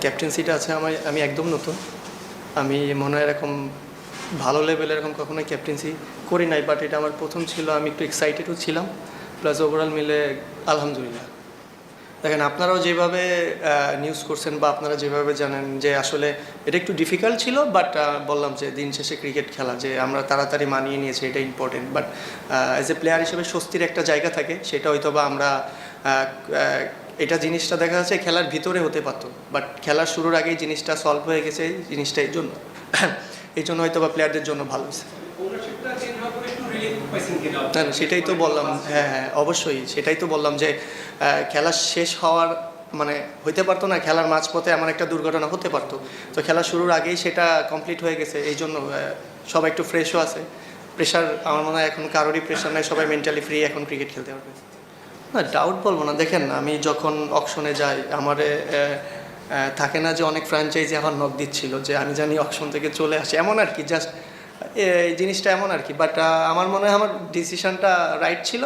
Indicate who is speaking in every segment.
Speaker 1: ক্যাপ্টেন্সিটা আছে আমি একদম নতুন। আমি মনে হয় এরকম ভালো লেভেলে এরকম কখনোই ক্যাপ্টেন্সি করি নাই, বাট এটা আমার প্রথম ছিল। আমি একটু এক্সাইটেডও ছিলাম, প্লাস ওভারঅল মিলে আলহামদুলিল্লাহ। দেখেন, আপনারাও যেভাবে নিউজ করছেন বা আপনারা যেভাবে জানেন যে আসলে এটা একটু ডিফিকাল্ট ছিল, বাট বললাম যে দিন শেষে ক্রিকেট খেলা, যে আমরা তাড়াতাড়ি মানিয়ে নিয়েছি, এটা important. But as a player হিসেবে স্বস্তির একটা জায়গা থাকে, সেটা হয়তো বা আমরা এটা জিনিসটা দেখা যাচ্ছে খেলার ভিতরে হতে পারতো, বাট খেলার শুরুর আগেই জিনিসটা সলভ হয়ে গেছে। জিনিসটা এই জন্য হয়তো বা প্লেয়ারদের জন্য ভালো হয়েছে। না, সেটাই তো বললাম। হ্যাঁ, অবশ্যই সেটাই তো বললাম যে খেলা শেষ হওয়ার মানে হইতে পারতো না, খেলার মাঝপথে এমন একটা দুর্ঘটনা হতে পারতো। তো খেলা শুরুর আগেই সেটা কমপ্লিট হয়ে গেছে, এই জন্য সবাই একটু ফ্রেশও আছে। প্রেশার আমার মনে হয় এখন কারোরই প্রেশার নাই, সবাই মেন্টালি ফ্রি, এখন ক্রিকেট খেলতে পারবে। না, ডাউট বলবো না। দেখেন, আমি যখন অকশনে যাই, আমারে থাকে না যে অনেক ফ্র্যাঞ্চাইজি আমার নক দিচ্ছিল যে আমি জানি অকশন থেকে চলে আসে, এমন আর কি, জাস্ট এই জিনিসটা এমন আর কি। বাট আমার মনে হয় আমার ডিসিশনটা রাইট ছিল।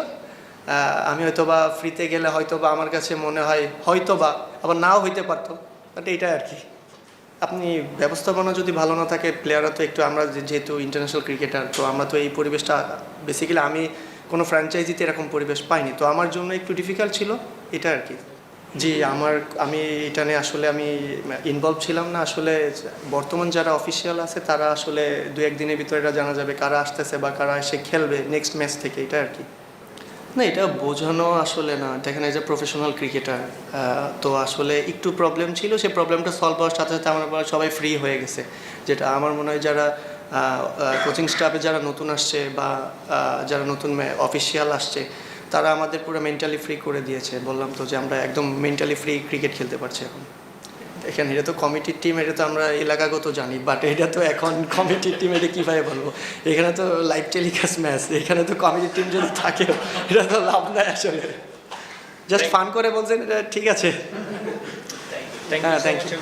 Speaker 1: আমি হয়তো বা ফ্রিতে গেলে হয়তো বা আমার কাছে মনে হয় হয়তো বা আবার নাও হইতে পারতো, বাট এইটাই আর কি। আপনি ব্যবস্থাপনা যদি ভালো না থাকে, প্লেয়াররা তো একটু, আমরা যেহেতু ইন্টারন্যাশনাল ক্রিকেটার, তো আমরা তো এই পরিবেশটা বেসিক্যালি আমি কোনো ফ্র্যাঞ্চাইজিতে এরকম পরিবেশ পাইনি, তো আমার জন্য একটু ডিফিকাল্ট ছিল এটা আর কি। জি, আমি এটা নিয়ে আসলে আমি ইনভলভ ছিলাম না। আসলে বর্তমান যারা অফিসিয়াল আছে তারা আসলে 2-1 দিনের ভিতরে এটা জানা যাবে কারা আসতেছে বা কারা এসে খেলবে নেক্সট ম্যাচ থেকে, এটা আর কি। না, এটা বোঝানো আসলে না। দেখেন, এজ এ প্রফেশনাল ক্রিকেটার, তো আসলে একটু প্রবলেম ছিল, সেই প্রবলেমটা সলভ হওয়ার সাথে সাথে আমরা সবাই ফ্রি হয়ে গেছে। যেটা আমার মনে হয় যারা কোচিং স্টাফে যারা নতুন আসছে বা যারা নতুন অফিসিয়াল আসছে, তারা আমাদের পুরো মেন্টালি ফ্রি করে দিয়েছে। বললাম তো যে আমরা একদম মেন্টালি ফ্রি ক্রিকেট খেলতে পারছি এখন। এখানে এটা তো কমিটির টিম, এটা তো আমরা এলাকাগত জানি, বাট এটা তো এখন কমিটির টিম, এটা কীভাবে বলবো? এখানে তো লাইভ টেলিকাস্ট ম্যাচ, এখানে তো কমিটির টিম যদি থাকে, এটা তো লাভ নাই আসলে। জাস্ট ফান করে বলছেন, এটা ঠিক আছে।
Speaker 2: থ্যাংক
Speaker 1: হ্যাঁ,
Speaker 2: ইউ।
Speaker 1: Thank you.